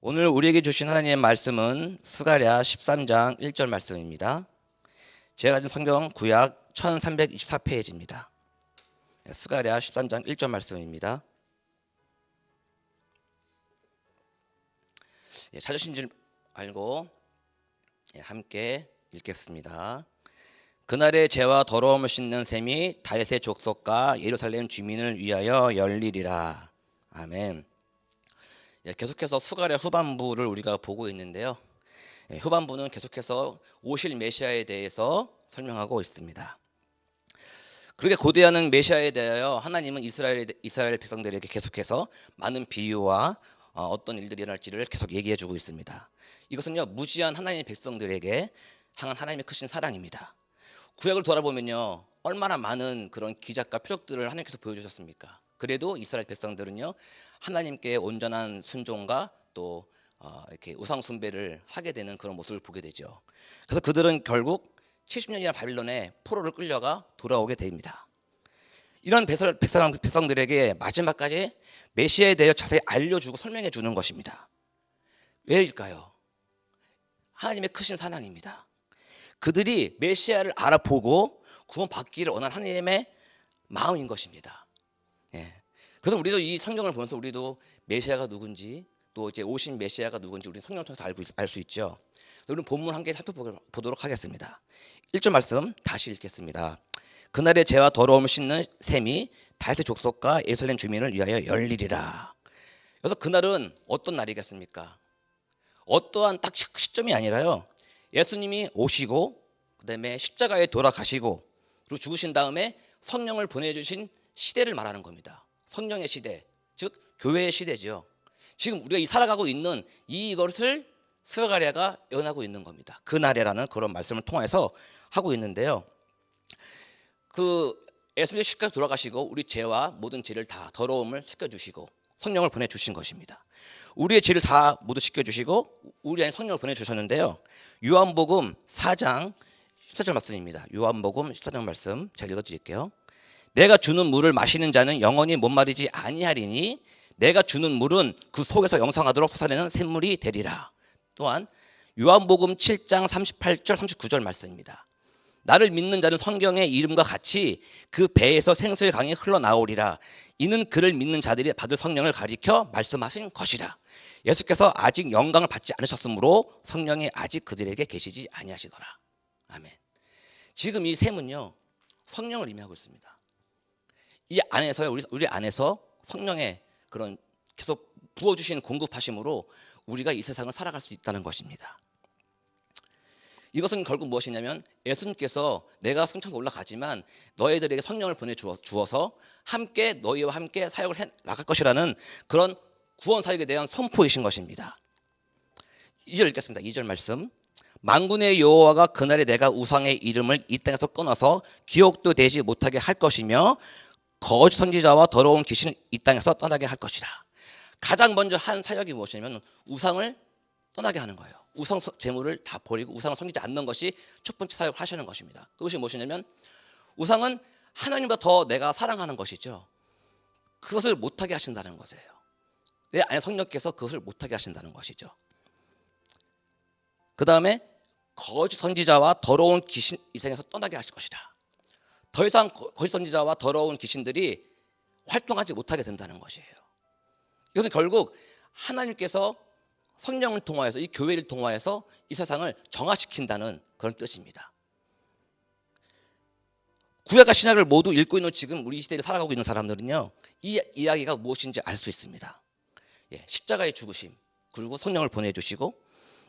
오늘 우리에게 주신 하나님의 말씀은 스가랴 13장 1절 말씀입니다. 제가 가진 성경 구약 1324페이지입니다. 스가랴 13장 1절 말씀입니다. 찾으신 줄 알고 함께 읽겠습니다. 그날의 죄와 더러움을 씻는 셈이 다윗의 족속과 예루살렘 주민을 위하여 열리리라. 아멘. 계속해서 스가랴 후반부를 우리가 보고 있는데요. 후반부는 계속해서 오실 메시아에 대해서 설명하고 있습니다. 그렇게 고대하는 메시아에 대하여 하나님은 이스라엘 백성들에게 계속해서 많은 비유와 어떤 일들이 일어날지를 계속 얘기해주고 있습니다. 이것은요, 무지한 하나님의 백성들에게 향한 하나님의 크신 사랑입니다. 구약을 돌아보면요, 얼마나 많은 그런 기적과 표적들을 하나님께서 보여주셨습니까? 그래도 이스라엘 백성들은요, 하나님께 온전한 순종과 또 이렇게 우상 숭배를 하게 되는 그런 모습을 보게 되죠. 그래서 그들은 결국 70년이나 바빌론에 포로를 끌려가 돌아오게 됩니다. 이런 백성들에게 마지막까지 메시아에 대해 자세히 알려주고 설명해 주는 것입니다. 왜일까요? 하나님의 크신 사랑입니다. 그들이 메시아를 알아보고 구원받기를 원하는 하나님의 마음인 것입니다. 그래서 우리도 이 성경을 보면서 우리도 메시아가 누군지, 또 이제 오신 메시아가 누군지 우리는 성경을 통해서 알 수 있죠. 우리는 본문 한 개 살펴보도록 하겠습니다. 1절 말씀 다시 읽겠습니다. 그날의 죄와 더러움을 씻는 셈이 다윗의 족속과 예루살렘 주민을 위하여 열리리라. 그래서 그날은 어떤 날이겠습니까? 어떠한 딱 시점이 아니라요, 예수님이 오시고 그다음에 십자가에 돌아가시고 그리고 죽으신 다음에 성령을 보내주신 시대를 말하는 겁니다. 성령의 시대, 즉 교회의 시대죠. 지금 우리가 살아가고 있는 이것을 스가랴가 예언하고 있는 겁니다. 그날이라는 그런 말씀을 통해서 하고 있는데요. 예수님이 십자가에 돌아가시고 우리 죄와 모든 죄를 다 더러움을 씻겨주시고 성령을 보내주신 것입니다. 우리의 죄를 다 모두 씻겨주시고 우리 안에 성령을 보내주셨는데요. 요한복음 4장 14절 말씀입니다. 요한복음 14장 말씀 잘 읽어드릴게요. 내가 주는 물을 마시는 자는 영원히 목마르지 아니하리니 내가 주는 물은 그 속에서 영생하도록 솟아내는 샘물이 되리라. 또한 요한복음 7장 38절 39절 말씀입니다. 나를 믿는 자는 성경의 이름과 같이 그 배에서 생수의 강이 흘러나오리라. 이는 그를 믿는 자들이 받을 성령을 가리켜 말씀하신 것이라. 예수께서 아직 영광을 받지 않으셨으므로 성령이 아직 그들에게 계시지 아니하시더라. 아멘. 지금 이 샘은요, 성령을 의미하고 있습니다. 이 안에서요, 우리 안에서 성령의 그런 계속 부어주신 공급하심으로 우리가 이 세상을 살아갈 수 있다는 것입니다. 이것은 결국 무엇이냐면 예수님께서 내가 승천에 올라가지만 너희들에게 성령을 보내주어서 함께 너희와 함께 사역을 해 나갈 것이라는 그런 구원 사역에 대한 선포이신 것입니다. 2절 읽겠습니다. 2절 말씀. 만군의 여호와가 그날에 내가 우상의 이름을 이 땅에서 끊어서 기억도 되지 못하게 할 것이며 거짓 선지자와 더러운 귀신을 이 땅에서 떠나게 할 것이라. 가장 먼저 한 사역이 무엇이냐면 우상을 떠나게 하는 거예요. 우상 제물을 다 버리고 우상을 섬기지 않는 것이 첫 번째 사역을 하시는 것입니다. 그것이 무엇이냐면 우상은 하나님보다 더 내가 사랑하는 것이죠. 그것을 못하게 하신다는 것이에요. 내 안에 성령께서 그것을 못하게 하신다는 것이죠. 그 다음에 거짓 선지자와 더러운 귀신 이 생에서 떠나게 하실 것이라. 더 이상 거짓 선지자와 더러운 귀신들이 활동하지 못하게 된다는 것이에요. 이것은 결국 하나님께서 성령을 통하여서 이 교회를 통하여서 이 세상을 정화시킨다는 그런 뜻입니다. 구약과 신약을 모두 읽고 있는 지금 우리 시대를 살아가고 있는 사람들은요, 이 이야기가 무엇인지 알 수 있습니다. 십자가의 죽으심, 그리고 성령을 보내주시고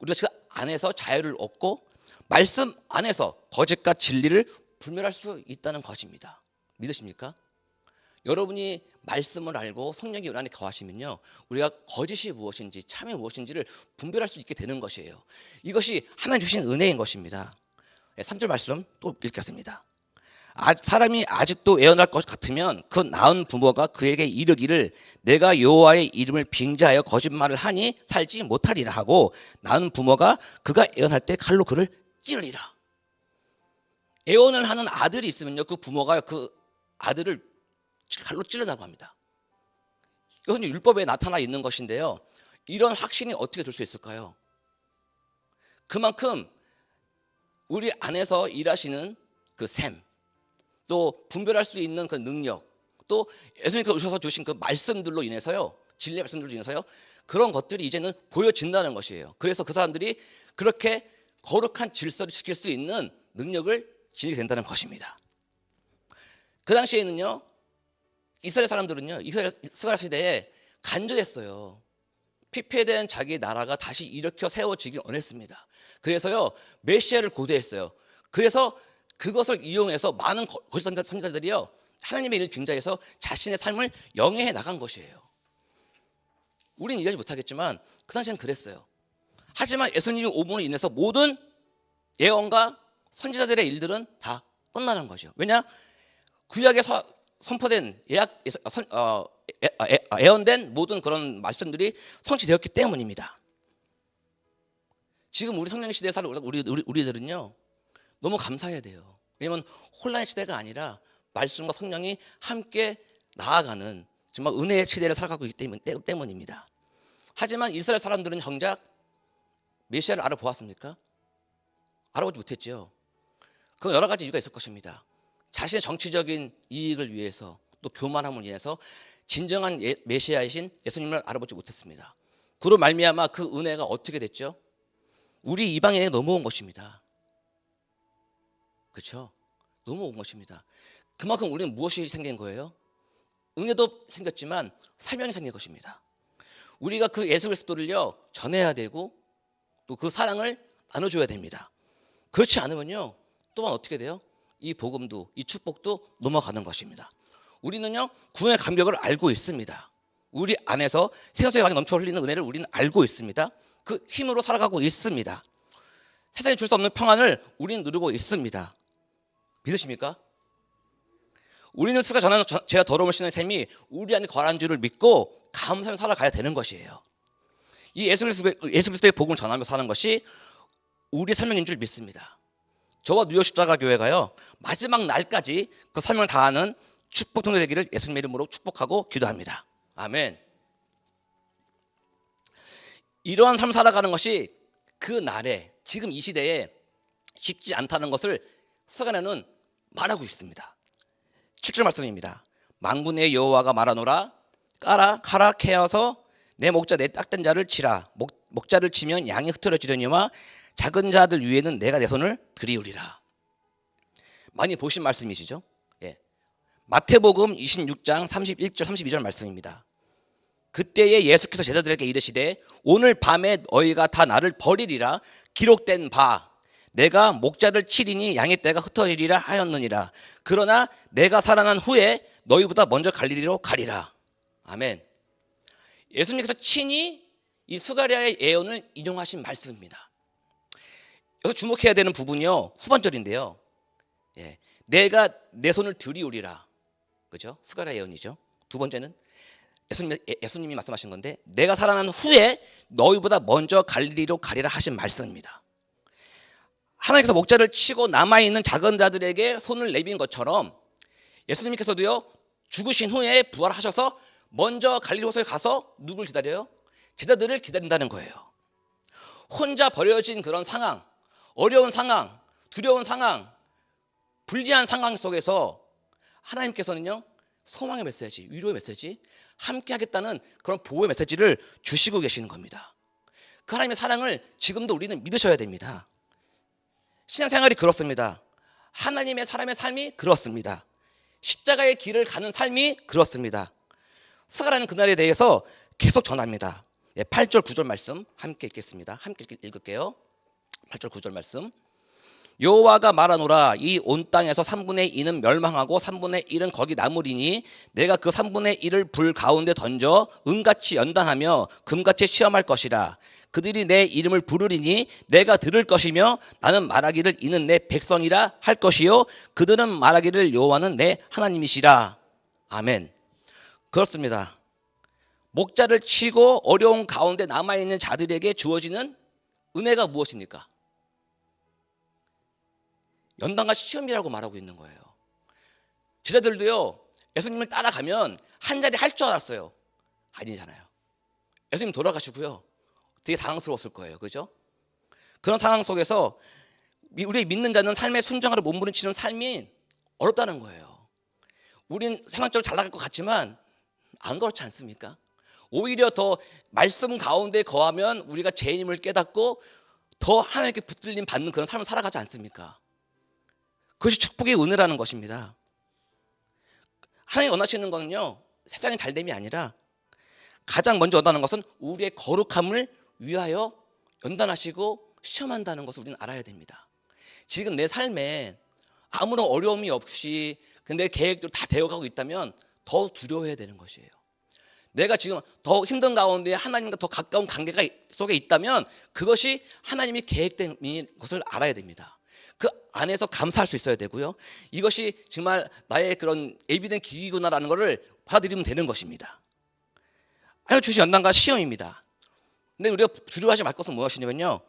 우리가 그 안에서 자유를 얻고 말씀 안에서 거짓과 진리를 분별할 수 있다는 것입니다. 믿으십니까? 여러분이 말씀을 알고 성령이 우리 안에 거하시면요, 우리가 거짓이 무엇인지 참이 무엇인지를 분별할 수 있게 되는 것이에요. 이것이 하나님 주신 은혜인 것입니다. 3절 말씀 또 읽겠습니다. 사람이 아직도 애언할 것 같으면 그 낳은 부모가 그에게 이르기를 내가 여호와의 이름을 빙자하여 거짓말을 하니 살지 못하리라 하고 낳은 부모가 그가 애언할 때 칼로 그를 찌르리라. 애언을 하는 아들이 있으면요, 그 부모가 그 아들을 칼로 찔러나고 합니다. 이것은 율법에 나타나 있는 것인데요, 이런 확신이 어떻게 들 수 있을까요? 그만큼 우리 안에서 일하시는 그 셈, 또 분별할 수 있는 그 능력, 또 예수님께서 오셔서 주신 그 말씀들로 인해서요, 진리의 말씀들로 인해서요, 그런 것들이 이제는 보여진다는 것이에요. 그래서 그 사람들이 그렇게 거룩한 질서를 지킬 수 있는 능력을 지니게 된다는 것입니다. 그 당시에는요, 이스라엘 사람들은요, 이스라엘 시대에 간절했어요. 피폐된 자기 나라가 다시 일으켜 세워지길 원했습니다. 그래서요, 메시아를 고대했어요. 그래서 그것을 이용해서 많은 거짓 선지자들이요, 하나님의 일을 빙자해서 자신의 삶을 영위해 나간 것이에요. 우리는 이해하지 못하겠지만 그 당시에는 그랬어요. 하지만 예수님이 오므로 인해서 모든 예언과 선지자들의 일들은 다 끝나는 거죠. 왜냐? 구약에 선포된 예언된 모든 그런 말씀들이 성취되었기 때문입니다. 지금 우리 성령 시대에 사는 우리들은요, 너무 감사해야 돼요. 왜냐하면 혼란의 시대가 아니라 말씀과 성령이 함께 나아가는 정말 은혜의 시대를 살아가고 있기 때문입니다. 하지만 이스라엘 사람들은 정작 메시아를 알아보았습니까? 알아보지 못했죠. 그건 여러 가지 이유가 있을 것입니다. 자신의 정치적인 이익을 위해서, 또 교만함을 위해서 진정한 메시아이신 예수님을 알아보지 못했습니다. 그로 말미암아 그 은혜가 어떻게 됐죠? 우리 이방인에게 넘어온 것입니다. 그렇죠? 넘어온 것입니다. 그만큼 우리는 무엇이 생긴 거예요? 은혜도 생겼지만 사명이 생긴 것입니다. 우리가 그 예수 그리스도를요, 전해야 되고 또 그 사랑을 나눠줘야 됩니다. 그렇지 않으면요, 또한 어떻게 돼요? 이 복음도, 이 축복도 넘어가는 것입니다. 우리는요, 구원의 감격을 알고 있습니다. 우리 안에서 생수의 강이 넘쳐 흘리는 은혜를 우리는 알고 있습니다. 그 힘으로 살아가고 있습니다. 세상에 줄 수 없는 평안을 우리는 누리고 있습니다. 믿으십니까? 우리는 스가 전하는 죄와 더러움을 씻는 셈이 우리 안에 거하는 줄을 믿고 감사하며 살아가야 되는 것이에요. 이 예수 그리스도의 복음을 전하며 사는 것이 우리 사명인 줄 믿습니다. 저와 뉴욕 십자가 교회가요, 마지막 날까지 그 사명을 다하는 축복 통로 되기를 예수님의 이름으로 축복하고 기도합니다. 아멘. 이러한 삶을 살아가는 것이 그 날에, 지금 이 시대에 쉽지 않다는 것을 서간에는 말하고 있습니다. 7절 말씀입니다. 만군의 여호와가 말하노라, 카라 캐어서 내 목자 내 딱된 자를 치라. 목자를 치면 양이 흩어지려니와 작은 자들 위에는 내가 내 손을 들이우리라. 많이 보신 말씀이시죠? 예. 마태복음 26장 31절 32절 말씀입니다. 그때에 예수께서 제자들에게 이르시되 오늘 밤에 너희가 다 나를 버리리라. 기록된 바 내가 목자를 치리니 양의 떼가 흩어지리라 하였느니라. 그러나 내가 살아난 후에 너희보다 먼저 갈릴리로 가리라. 아멘. 예수님께서 친히 이 스가랴의 예언을 인용하신 말씀입니다. 여기서 주목해야 되는 부분이요, 후반절인데요. 예, 내가 내 손을 들이우리라. 그죠? 스가랴 예언이죠. 두 번째는 예수님이 말씀하신 건데, 내가 살아난 후에 너희보다 먼저 갈릴리로 가리라 하신 말씀입니다. 하나님께서 목자를 치고 남아있는 작은 자들에게 손을 내민 것처럼 예수님께서도요, 죽으신 후에 부활하셔서 먼저 갈릴리호수에 가서 누굴 기다려요? 제자들을 기다린다는 거예요. 혼자 버려진 그런 상황, 어려운 상황, 두려운 상황, 불리한 상황 속에서 하나님께서는요, 소망의 메시지, 위로의 메시지, 함께 하겠다는 그런 보호의 메시지를 주시고 계시는 겁니다. 그 하나님의 사랑을 지금도 우리는 믿으셔야 됩니다. 신앙생활이 그렇습니다. 하나님의 사람의 삶이 그렇습니다. 십자가의 길을 가는 삶이 그렇습니다. 스가랴는 그날에 대해서 계속 전합니다. 8절 9절 말씀 함께 읽겠습니다. 함께 읽을게요. 8절 9절 말씀. 여호와가 말하노라, 이 온 땅에서 3분의 2는 멸망하고 3분의 1은 거기 남으리니 내가 그 3분의 1을 불 가운데 던져 은같이 연단하며 금같이 시험할 것이라. 그들이 내 이름을 부르리니 내가 들을 것이며 나는 말하기를 이는 내 백성이라 할 것이요 그들은 말하기를 여호와는 내 하나님이시라. 아멘. 그렇습니다. 목자를 치고 어려운 가운데 남아있는 자들에게 주어지는 은혜가 무엇입니까? 연단과 시험이라고 말하고 있는 거예요. 제자들도요, 예수님을 따라가면 한 자리 할 줄 알았어요. 아니잖아요. 예수님 돌아가시고요. 되게 당황스러웠을 거예요. 그죠? 그런 상황 속에서 우리 믿는 자는 삶의 순종하러 몸부림치는 삶이 어렵다는 거예요. 우린 세상적으로 잘 나갈 것 같지만 안 그렇지 않습니까? 오히려 더 말씀 가운데 거하면 우리가 죄인임을 깨닫고 더 하나님께 붙들림 받는 그런 삶을 살아가지 않습니까? 그것이 축복의 은혜라는 것입니다. 하나님이 원하시는 거는요, 세상의 잘됨이 아니라 가장 먼저 원하는 것은 우리의 거룩함을 위하여 연단하시고 시험한다는 것을 우리는 알아야 됩니다. 지금 내 삶에 아무런 어려움이 없이 내 계획대로 다 되어가고 있다면 더 두려워해야 되는 것이에요. 내가 지금 더 힘든 가운데 하나님과 더 가까운 관계가 속에 있다면 그것이 하나님이 계획된 것을 알아야 됩니다. 그 안에서 감사할 수 있어야 되고요. 이것이 정말 나의 그런 예비된 기회구나라는 것을 받아들이면 되는 것입니다. 하나님 주신 연단과 시험입니다. 근데 우리가 두려워하지 말 것은 무엇이냐면요,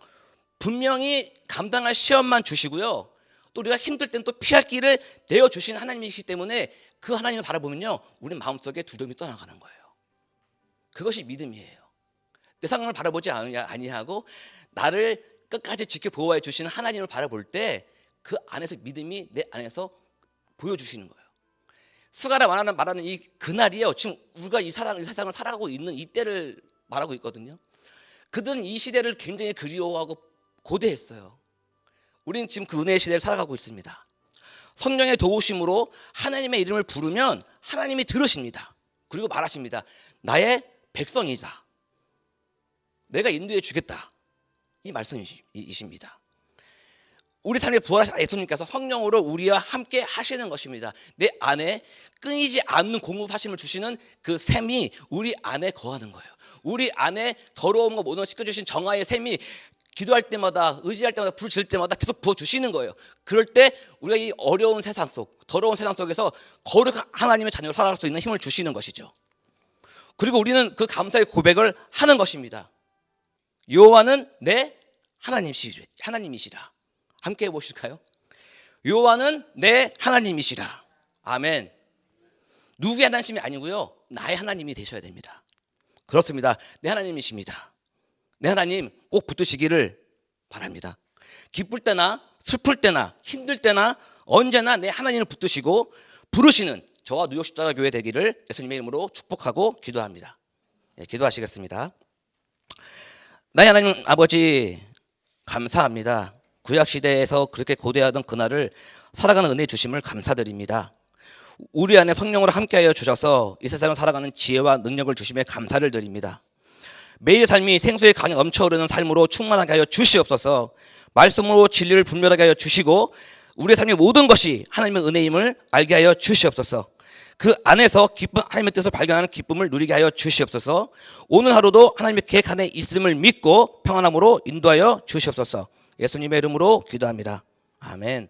분명히 감당할 시험만 주시고요, 또 우리가 힘들 때는 또 피할 길을 내어주신 하나님이시기 때문에 그 하나님을 바라보면요, 우리 마음속에 두려움이 떠나가는 거예요. 그것이 믿음이에요. 내 상황을 바라보지 아니하고 나를 끝까지 지켜 보호해 주시는 하나님을 바라볼 때 그 안에서 믿음이 내 안에서 보여주시는 거예요. 스가랴 말하는 이 그날이에요. 지금 우리가 이 세상을 살아가고 있는 이때를 말하고 있거든요. 그들은 이 시대를 굉장히 그리워하고 고대했어요. 우리는 지금 그 은혜의 시대를 살아가고 있습니다. 성령의 도우심으로 하나님의 이름을 부르면 하나님이 들으십니다. 그리고 말하십니다. 나의 백성이다. 내가 인도해 주겠다. 이 말씀이십니다. 우리 삶에 부활하신 예수님께서 성령으로 우리와 함께 하시는 것입니다. 내 안에 끊이지 않는 공급하심을 주시는 그 샘이 우리 안에 거하는 거예요. 우리 안에 더러운 거 모든 걸 씻겨주신 정화의 샘이 기도할 때마다, 의지할 때마다, 불 질 때마다 계속 부어주시는 거예요. 그럴 때 우리가 이 어려운 세상 속, 더러운 세상 속에서 거룩한 하나님의 자녀로 살아갈 수 있는 힘을 주시는 것이죠. 그리고 우리는 그 감사의 고백을 하는 것입니다. 여호와는 내 하나님이시라. 함께 해보실까요? 여호와는 내 하나님이시라. 아멘. 누구의 하나님이 아니고요, 나의 하나님이 되셔야 됩니다. 그렇습니다. 내 하나님이십니다. 내 하나님 꼭 붙드시기를 바랍니다. 기쁠 때나 슬플 때나 힘들 때나 언제나 내 하나님을 붙드시고 부르시는 저와 뉴욕 십자가 교회 되기를 예수님의 이름으로 축복하고 기도합니다. 기도하시겠습니다. 나의 하나님 아버지, 감사합니다. 구약시대에서 그렇게 고대하던 그날을 살아가는 은혜 주심을 감사드립니다. 우리 안에 성령으로 함께하여 주셔서 이 세상을 살아가는 지혜와 능력을 주심에 감사를 드립니다. 매일 삶이 생수의 강이 넘쳐흐르는 삶으로 충만하게 하여 주시옵소서. 말씀으로 진리를 분별하게 하여 주시고 우리의 삶의 모든 것이 하나님의 은혜임을 알게 하여 주시옵소서. 그 안에서 기쁨, 하나님의 뜻을 발견하는 기쁨을 누리게 하여 주시옵소서. 오늘 하루도 하나님의 계획 안에 있음을 믿고 평안함으로 인도하여 주시옵소서. 예수님의 이름으로 기도합니다. 아멘.